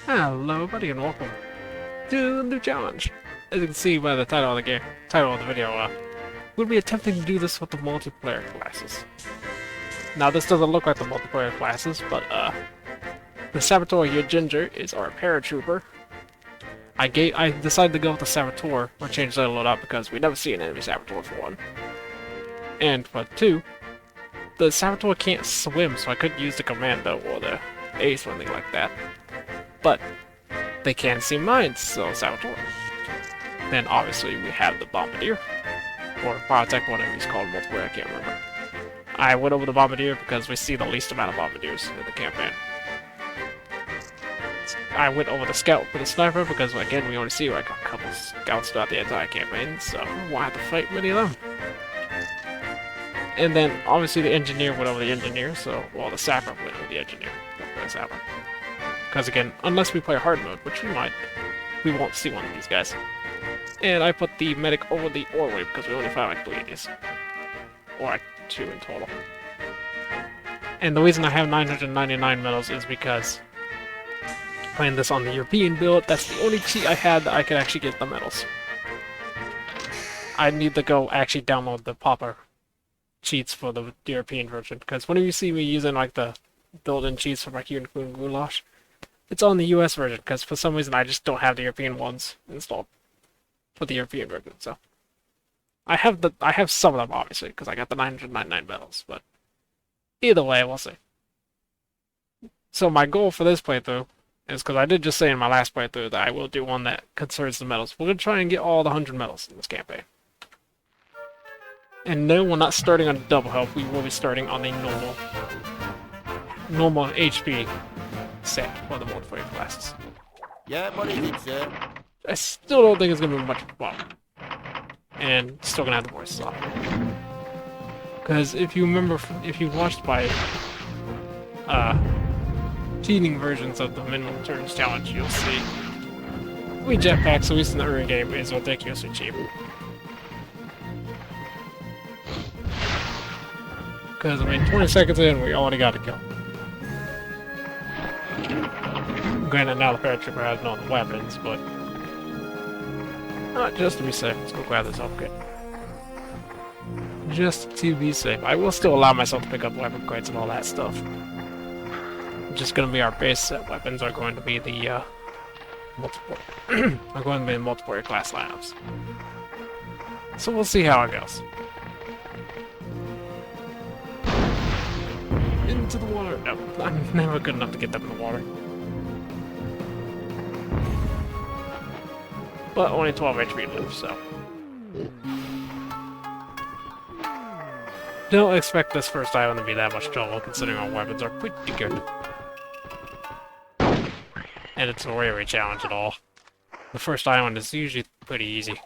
Hello, buddy, and welcome to the new challenge. As you can see by the title of the game, title of the video, we'll be attempting to do this with the multiplayer classes. Now, this doesn't look like the multiplayer classes, but the Saboteur here, Ginger, is our Paratrooper. I decided to go with the Saboteur, or change that a little up because we never see an enemy Saboteur for one. And for two, the Saboteur can't swim, so I couldn't use the Commando or the Ace or anything like that. But they can see mines, so Saboteur. Then obviously we have the Bombardier, or Biotech, whatever he's called, multiplayer, I can't remember. I went over the Bombardier because we see the least amount of Bombardiers in the campaign. I went over the Scout for the Sniper because, again, we only see like a couple Scouts throughout the entire campaign, so why have to fight many of them? And then, obviously, the Engineer went over the Engineer, so, well, the Sapper went over the Engineer. The Sapper. Because, again, unless we play hard mode, which we might, we won't see one of these guys. And I put the Medic over the Orway because we only found like 3 of these. Or like 2 in total. And the reason I have 999 medals is because playing this on the European build, that's the only cheat I had that I could actually get the medals. I need to go actually download the proper cheats for the European version, because whenever you see me using like the built-in cheats for like here in Goulash, it's on the US version, because for some reason I just don't have the European ones installed for the European version, so I have some of them obviously, because I got the 999 medals, but either way, we'll see. So my goal for this playthrough is, because I did just say in my last playthrough that I will do one that concerns the medals. We're going to try and get all the 100 medals in this campaign. And no, we're not starting on double health, we will be starting on the normal HP set for the multiplayer classes. Yeah, what is it, sir? I still don't think it's going to be much fun. And still going to have the voices off. Because if you remember, if you watched my cheating versions of the minimum turns challenge, you'll see we jetpacks, at least in the early game, is ridiculously cheap. Because, I mean, 20 seconds in, we already got a kill. Granted, now the Paratrooper has no other weapons, but just to be safe, let's go grab this upgrade. Just to be safe. I will still allow myself to pick up weapon crates and all that stuff. Just gonna be our base set weapons are going to be the multiple are going to be the multiplayer class lineups. So we'll see how it goes. Into the water. No, I'm never good enough to get them in the water. But only 12 HP left, so don't expect this first island to be that much trouble, considering our weapons are pretty good. And it's a really challenge at all. The first island is usually pretty easy.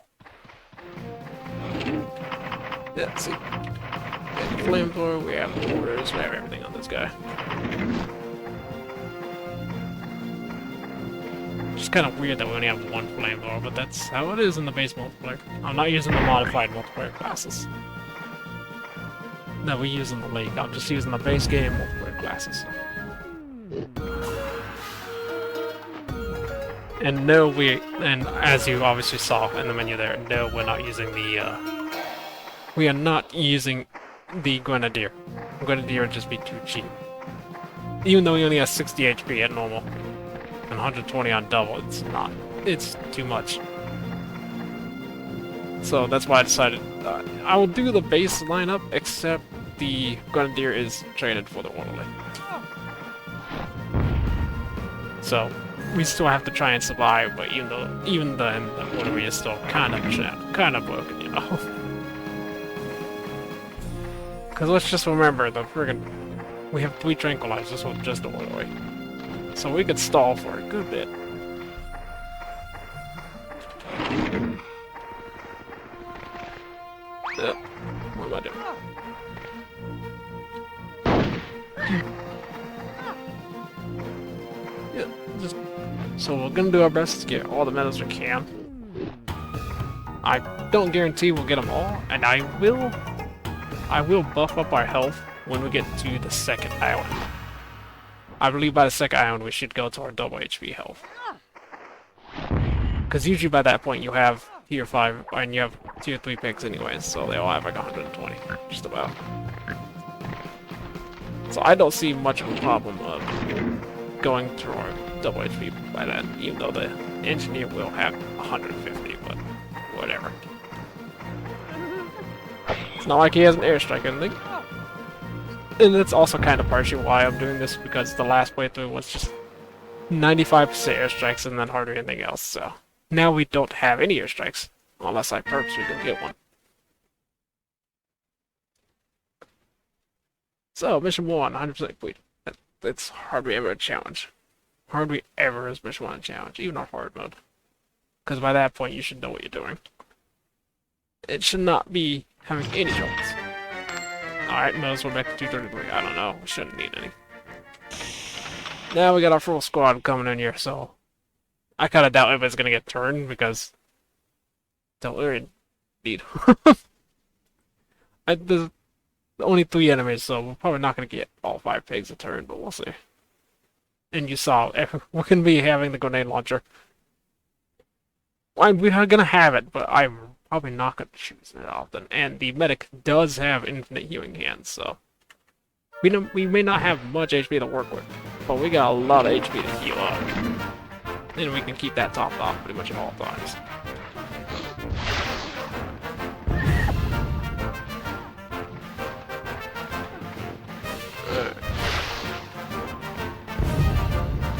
Yeah, let's see. We have flamethrower, we have mortars, we have everything on this guy. It's kind of weird that we only have one flamethrower, but that's how it is in the base multiplayer. I'm not using the modified multiplayer classes that we use in the league. I'm just using the base game multiplayer classes. And no, and as you obviously saw in the menu there, no, we're not using the, we are not using the Grenadier. Grenadier would just be too cheap. Even though he only has 60 HP at normal, and 120 on double, it's too much. So that's why I decided, I will do the base lineup, except the Grenadier is traded for the Orderly. So we still have to try and survive, but even then, the Orderly is still kind of broken, you know. Because let's just remember, we have 3 tranquilizers with just the Orderly. So we could stall for a good bit. What am I doing? So we're gonna do our best to get all the medals we can. I don't guarantee we'll get them all, and I will buff up our health when we get to the second island. I believe by the second island we should go to our double HP health. Because usually by that point you have tier 5 and you have tier 3 picks anyways, so they all have like 120, just about. So I don't see much of a problem of going through our double HP by then, even though the engineer will have 150, but whatever. It's not like he has an airstrike or anything. And it's also kind of partially why I'm doing this, because the last playthrough was just 95% airstrikes and then hardly anything else, so now we don't have any airstrikes, unless I purposely go get one. So, mission 1, 100% complete. It's hardly ever a challenge. Hardly ever is mission 1 a challenge, even on hard mode. Because by that point you should know what you're doing. It should not be having any troubles. Alright, might as well back to 233. I don't know, we shouldn't need any. Now we got our full squad coming in here, so I kind of doubt anybody's gonna get turned because don't really need. There's only 3 enemies, so we're probably not gonna get all 5 pigs a turn, but we'll see. And you saw, we're gonna be having the grenade launcher. We're gonna have it, but I'm probably not gonna choose it often. And the medic does have infinite healing hands, so we may not have much HP to work with, but we got a lot of HP to heal up. And we can keep that topped off pretty much at all times.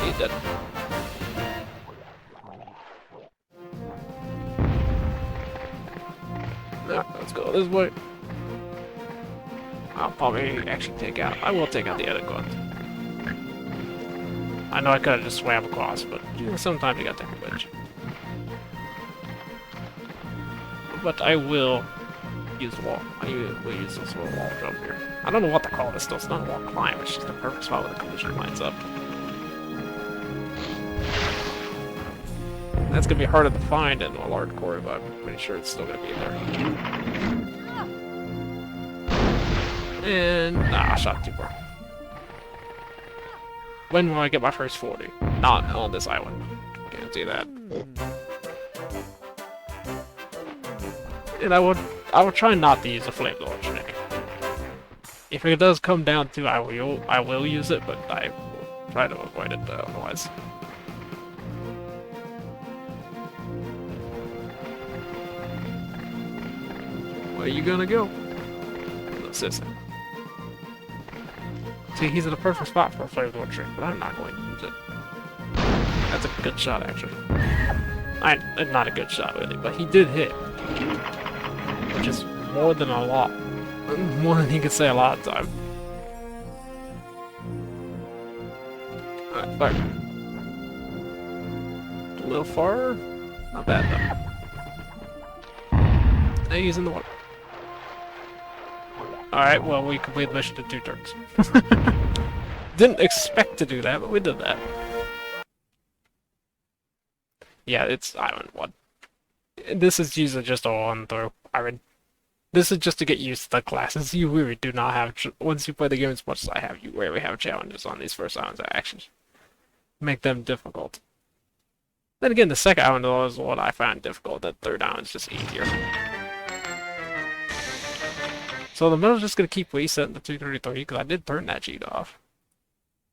He's dead. Let's go this way. I'll probably actually take out. I will take out the other gun. I know I could have just swam across, but sometimes you gotta take a bridge. But I will use the wall. I will use this little wall jump here. I don't know what to call this though. It's not a wall climb. It's just the perfect spot where the collision lines up. That's gonna be harder to find in a large core, but I'm pretty sure it's still gonna be there. And I shot too far. When will I get my first 40? Not on this island. Can't see that. And I will try not to use a flamethrower trick. If it does come down to I will use it, but I will try to avoid it otherwise. Where are you gonna go? No, seriously. See, he's in the perfect spot for a flamethrower trick, but I'm not going to use it. That's a good shot, actually. Not a good shot, really, but he did hit. Which is more than a lot. More than he could say a lot of time. Alright, fire. A little far. Not bad, though. Hey, he's in the water. Alright, well, we completed the mission in 2 turns. Didn't expect to do that, but we did that. Yeah, it's Island 1. This is usually just a one-through. I mean, this is just to get used to the classes. You really do not have... Once you play the game as much as I have, you rarely have challenges on these first islands that actually make them difficult. Then again, the second island is what I find difficult. The third island is just easier. So the middle's just going to keep resetting to 233 because I did turn that cheat off.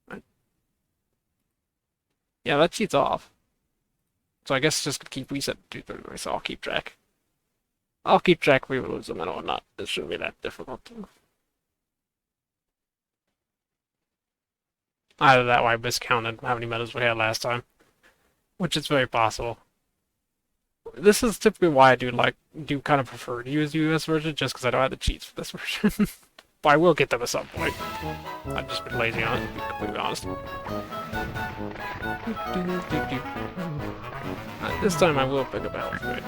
Right. Yeah, that cheat's off. So I guess it's just going to keep resetting to 233, so I'll keep track. I'll keep track if we lose the middle or not. It shouldn't be that difficult. Either that or I miscounted how many medals we had last time. Which is very possible. This is typically why I do kind of prefer to use the US version, just because I don't have the cheats for this version. But I will get them at some point. I've just been lazy on it, to be completely honest. This time I will pick up a health grade.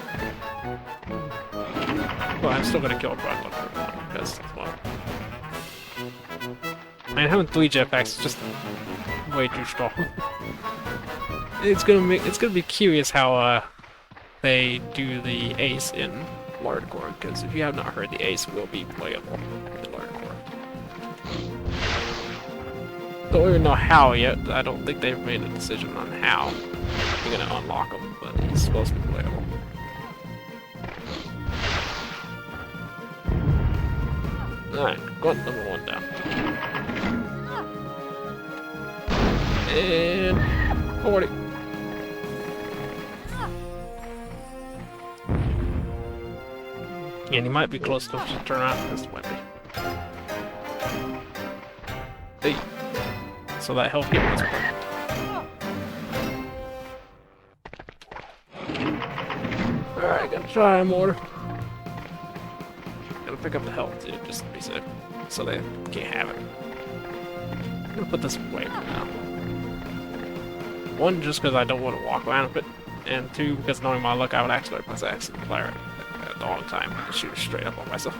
But I'm still gonna kill a front one because that's fun. I mean, having 3 jetpacks is just way too strong. It's gonna be curious how they do the ace in Hardcore, because if you have not heard, the ace will be playable in Hardcore. Don't even know how yet. I don't think they've made a decision on how you're gonna unlock him, but he's supposed to be playable. Alright, gun number 1 down. And 40. And he might be close to turn around. This might be. Hey. So that health hit was perfect. Alright, gotta try more. Gotta pick up the health too, just to be safe. So they can't have it. I'm gonna put this away for now. 1, just because I don't want to walk around with it. And 2, because knowing my luck, I would actually press X and fire it at the wrong time and shoot it straight up on myself.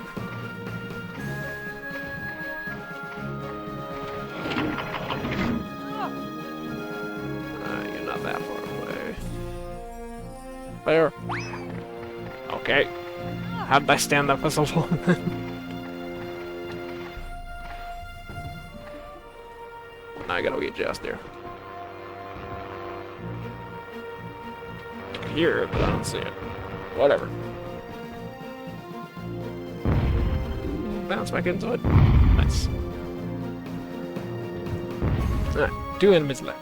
You're not that far away. There. Okay. How did I stand up for so long then? Now I gotta readjust here. I can hear it, but I don't see it. Whatever. Bounce back into it. Nice. Alright, 2 enemies left.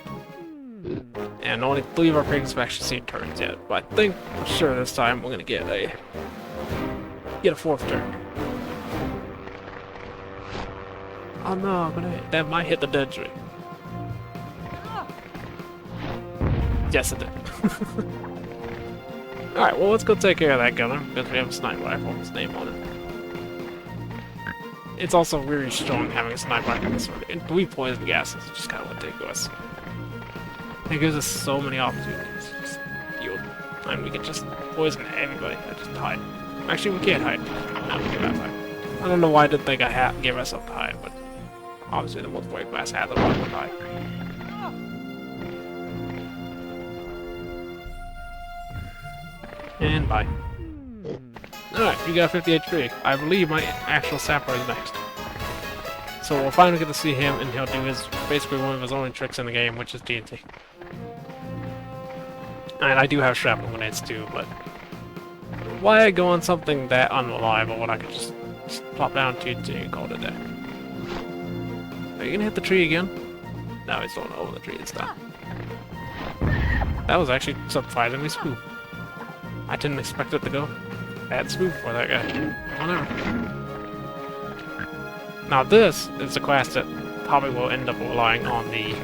And only 3 of our pigs have actually seen turns yet. But I think for sure this time we're gonna get a 4th turn. Oh no, that might hit the dead tree. Yes, it did. Alright, well let's go take care of that gunner, because we have a sniper rifle with his name on it. It's also really strong having a sniper rifle this one. And 3 poison gases, which is kind of ridiculous. It gives us so many opportunities. Just yield. And we can just poison everybody. I just hide. Actually, we can't hide. No, we cannot hide. I don't know why I didn't think I gave myself to hide, but obviously the multiplayer class had the right to hide. And bye. Alright, you got 50 HP. I believe my actual sapper is next. So we'll finally get to see him, and he'll do basically one of his only tricks in the game, which is TNT. And I do have shrapnel grenades too, but why go on something that unreliable when I could just plop down TNT and call it a day? Are you gonna hit the tree again? No, he's going over the tree this time. That was actually surprisingly smooth. I didn't expect it to go that smooth for that guy. Whatever. Now this is a class that probably will end up relying on the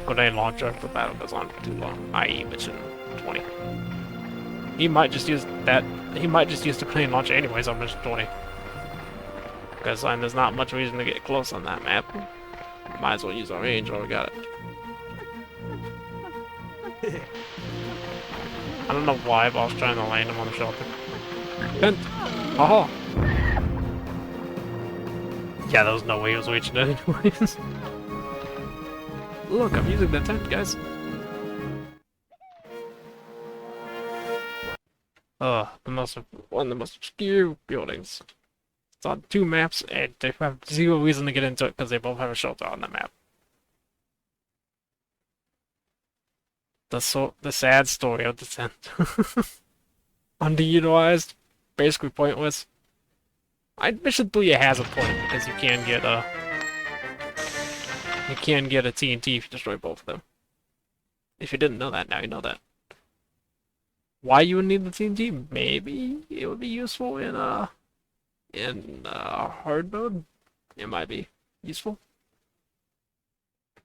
grenade launcher if the battle goes on too long, i.e. mission 20. He might just use that, he might just use the grenade launcher anyways on mission 20. Because there's not much reason to get close on that map. Might as well use our range while we got it. I don't know why, but I was trying to land him on the shelter. Bent! Haha! Yeah, there was no way he was reaching it anyways. Look, I'm using the tent, guys. One of the most obscure buildings. It's on 2 maps, and they have 0 reason to get into it because they both have a shelter on the map. The sad story of the tent. Underutilized, basically pointless. Mission 3 has a point because you can get a TNT if you destroy both of them. If you didn't know that, now you know that. Why you would need the TNT? Maybe it would be useful in hard mode. It might be useful,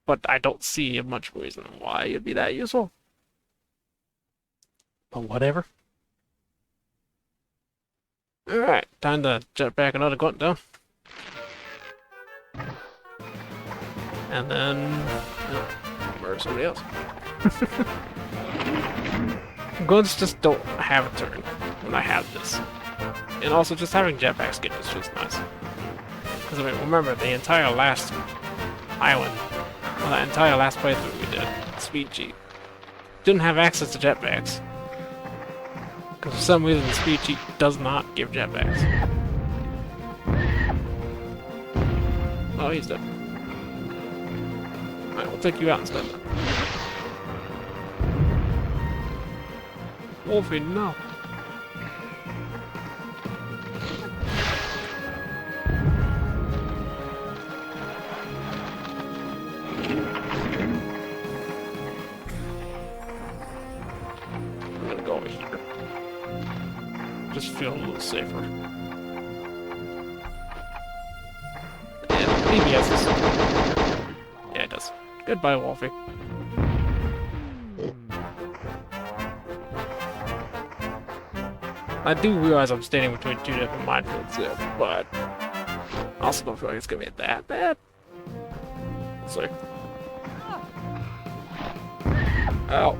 but I don't see much reason why it'd be that useful. But whatever. Alright, time to jet back another grunt down. And then murder somebody else. Grunts just don't have a turn when I have this. And also just having jetpacks get is just nice. Because I mean, remember the entire last island, well, the entire last playthrough we did, Speed Cheat, didn't have access to jetpacks. Because for some reason the Speed Cheat does not give jetpacks. Oh, he's dead. Alright, we'll take you out instead then. Wolfie, no. I'm gonna go over here. Just feel a little safer. And maybe has this. Yeah, it does. Goodbye, Wolfie. I do realize I'm standing between two different minefields here, but I also don't feel like it's gonna be that bad. So, ow!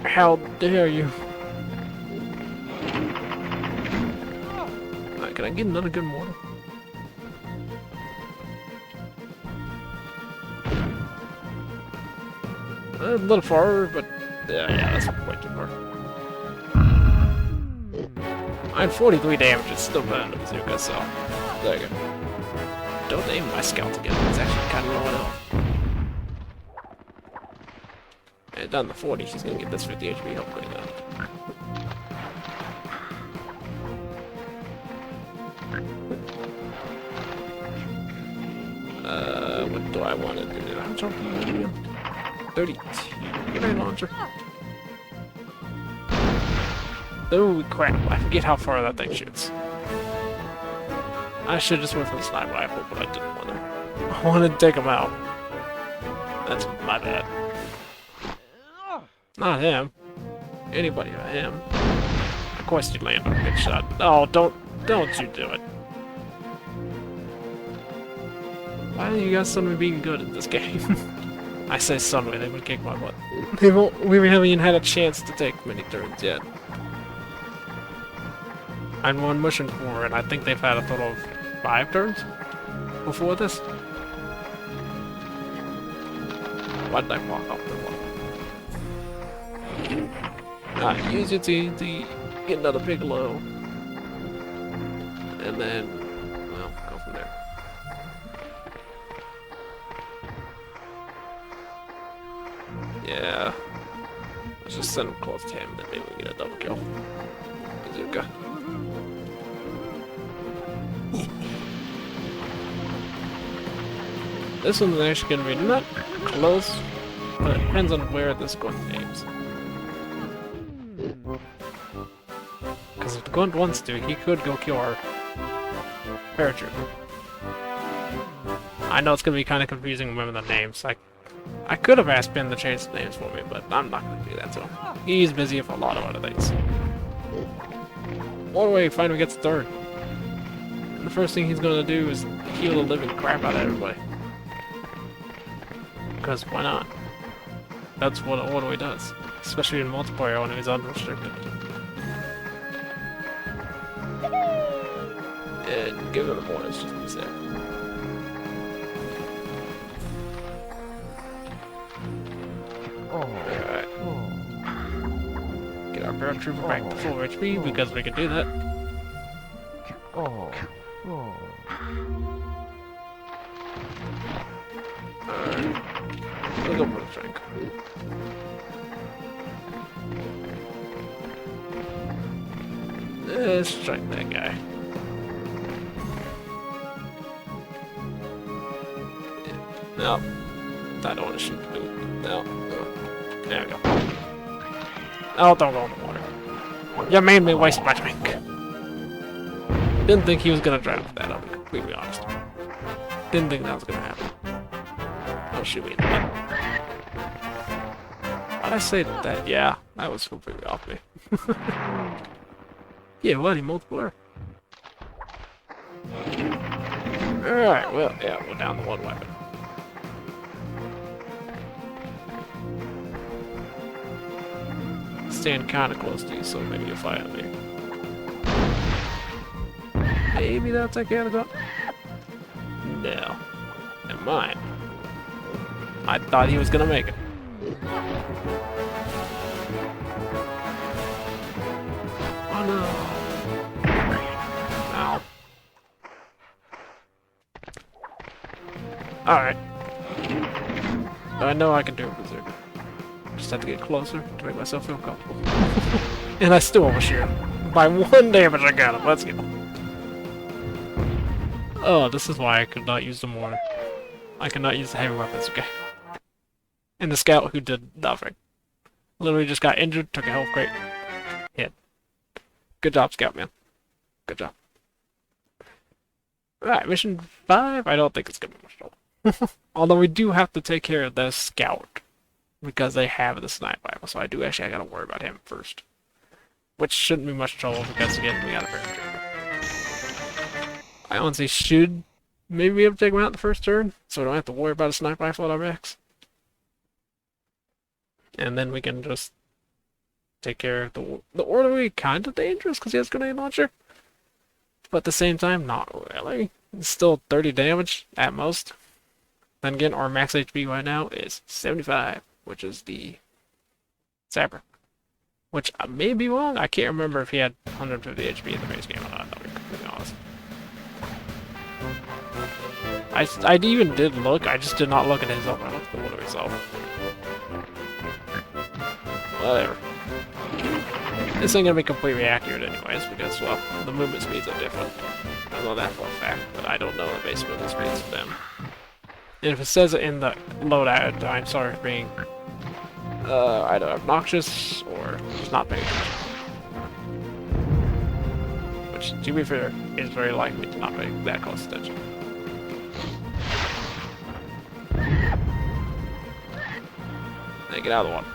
How dare you! Alright, can I get another good mortar? A little farther, but yeah, that's way too far. I had 43 damage, it's still better than the bazooka, so there you go. Don't aim my scouts again, it's actually kind of low enough. And down to 40, she's gonna get this 50 HP, hopefully though. What do I want to do? I'm talking 32 grenade launcher. Oh crap, I forget how far that thing shoots. I should just went for the sniper rifle, but I didn't want to. I wanted to take him out. That's my bad. Not him. Anybody but him. Of course you land on a good shot. Oh, don't you do it. Why are you guys suddenly being good at this game? I say suddenly, they would kick my butt. We haven't even had a chance to take many turns yet. I'm one mission 4, and I think they've had a total of 5 turns before this. Why did I walk off the wall? Use your team to get another Piccolo. And then, well, go from there. Yeah. Let's just send him close to him, then maybe we get a double kill. Bazooka. This one's actually going to be not close, but it depends on where this gun aims. Because if the gun wants to, he could go kill our Paratrooper. I know it's going to be kind of confusing remembering the names. I could have asked Ben to change the names for me, but I'm not going to do that to him. He's busy with a lot of other things. One way he finally gets third. And the first thing he's going to do is heal the living crap out of everybody. Because why not? That's what Ordway does. Especially in multiplayer when he's unrestricted. And give him the bonus just to be safe. Alright. Get our Paratrooper back to full HP because we can do that. Alright. We'll go for the strength. Let's strike that guy. No. I don't want to shoot the dude. No. There we go. Oh, don't go in the water. You made me waste my drink. Didn't think he was gonna drive with that, I'll be completely honest. Didn't think that was gonna happen. Oh, shoot me in the butt. Why'd I say that? Yeah, that was completely off me. Yeah, bloody multiplayer. Alright, well, yeah, we're down to one weapon. Stand kind of close to you, so maybe you'll fire at me. Maybe that'll take care of the gun. No. Never mind. I thought he was gonna make it. Oh no. Ow. Alright. I know I can do it, Berserker. Just have to get closer to make myself feel comfortable. And I still overshoot. By 1 damage I got him. Let's go. Oh, this is why I could not use the more. I cannot use the heavy weapons, okay. And the scout who did nothing. Literally just got injured, took a health crate, hit. Good job, scout man. Good job. Alright, mission 5. I don't think it's gonna be much trouble. Although we do have to take care of the scout. Because they have the sniper rifle, so I gotta worry about him first. Which shouldn't be much trouble because again, we got a Paratrooper. I honestly should maybe be able to take him out the first turn, so I don't have to worry about a sniper rifle at our backs. And then we can just take care of the orderly. Kind of dangerous because he has a grenade launcher, but at the same time, not really. It's still 30 damage at most. Then again, our max HP right now is 75, which is the Sapper. Which I may be wrong. I can't remember if he had 150 HP in the base game or not. I'll be completely honest. I even did look. I just did not look at his own. I looked at the order itself. Whatever. This ain't gonna be completely accurate anyways, because, well, the movement speeds are different. I know that for a fact, but I don't know the base movement speeds of them. And if it says it in the loadout, I'm sorry for being either obnoxious or just not paying attention. Which, to be fair, is very likely to not pay that close attention. Hey, get out of the water.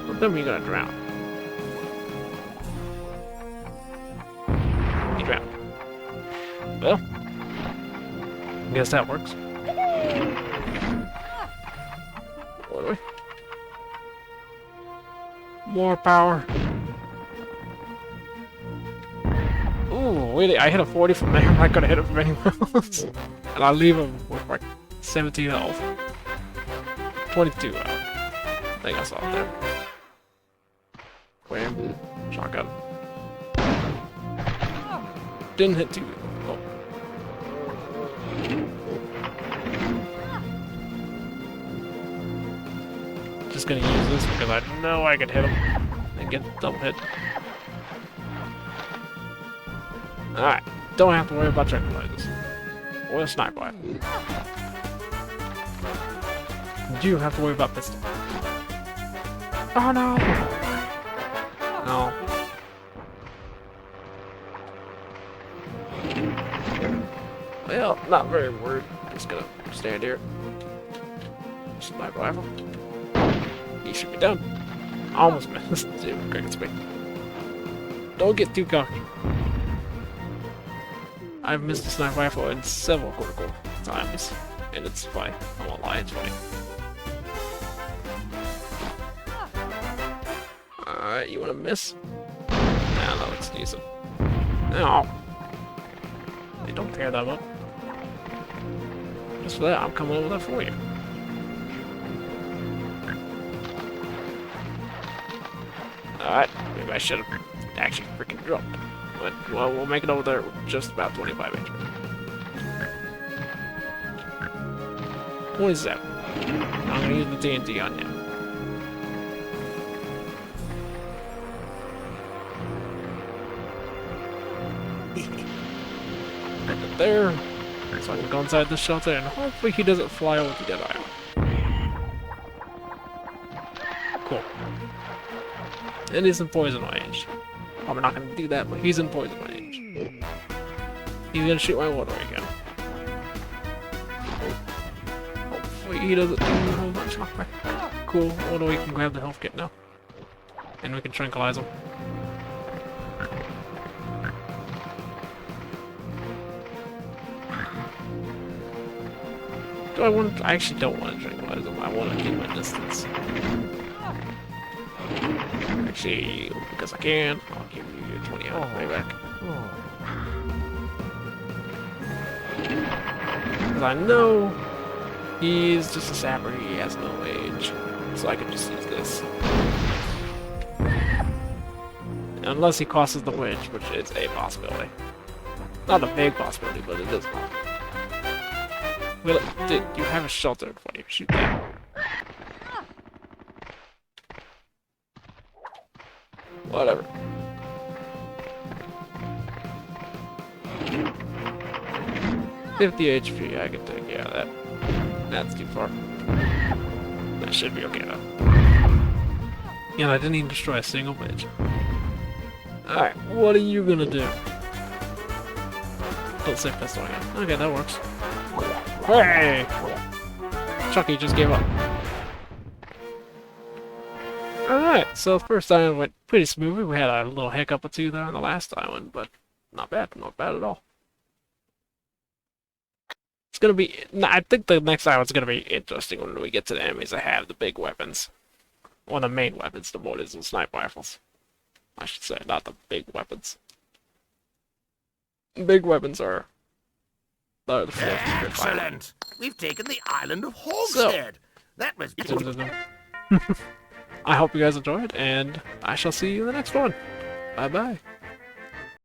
Well, then you're gonna drown. He drowned. Well, I guess that works. What do we? More power. Ooh, wait, I hit a 40 from there. I could have hit it from anywhere else. And I leave him with like 17 health. 22 health. I think I saw it there. Wham. Shotgun. Didn't hit too. Oh. Just gonna use this because I know I could hit him and get the double hit. Alright, don't have to worry about tranquilizers. Or a sniper rifle. Do have to worry about pistol. Oh no! No. Well, not very worried. Just gonna stand here. Sniper rifle. He should be done. Almost missed. Cricket speed. Don't get too cocky. I've missed a sniper rifle in several critical times, and it's funny. I won't lie, it's funny. Alright, you wanna miss? Nah, that looks decent. No. Hey, don't tear that up. Just for that, I'm coming over there for you. Alright, maybe I should have actually freaking dropped. But, well, we'll make it over there with just about 25 HP. 27. I'm gonna use the TNT on him. Put it there. So I can go inside the shelter and hopefully he doesn't fly over the dead island. Cool. And he's in poison range. Probably not gonna do that, but he's in poison range. He's gonna shoot my water again. Hopefully he doesn't do a whole bunch of knockback. Cool, Water we can grab the health kit now. And we can tranquilize him. I actually don't want to tranquilize him. I want to keep my distance. Actually, because I can, I'll give you 20 out payback. Because I know he's just a sapper, he has no age. So I can just use this. Unless he crosses the bridge, which is a possibility. Not a big possibility, but it is possible. Well, dude, you have a shelter in front of you. Shoot that. Whatever. $50 HP, I can take care of that. That's too far. That should be okay though. Yeah, I didn't even destroy a single bridge. Alright, what are you gonna do? Don't say pistol again. Okay, that works. Hey! Chucky just gave up. Alright, so first island went pretty smoothly. We had a little hiccup or two there on the last island, but not bad at all. It's gonna be... I think the next island's gonna be interesting when we get to the enemies that have the big weapons. Or the main weapons, the mortars and sniper rifles. I should say, not the big weapons. Big weapons are... the Excellent! We've taken the island of Hogshead! That was... I hope you guys enjoyed, and I shall see you in the next one. Bye-bye.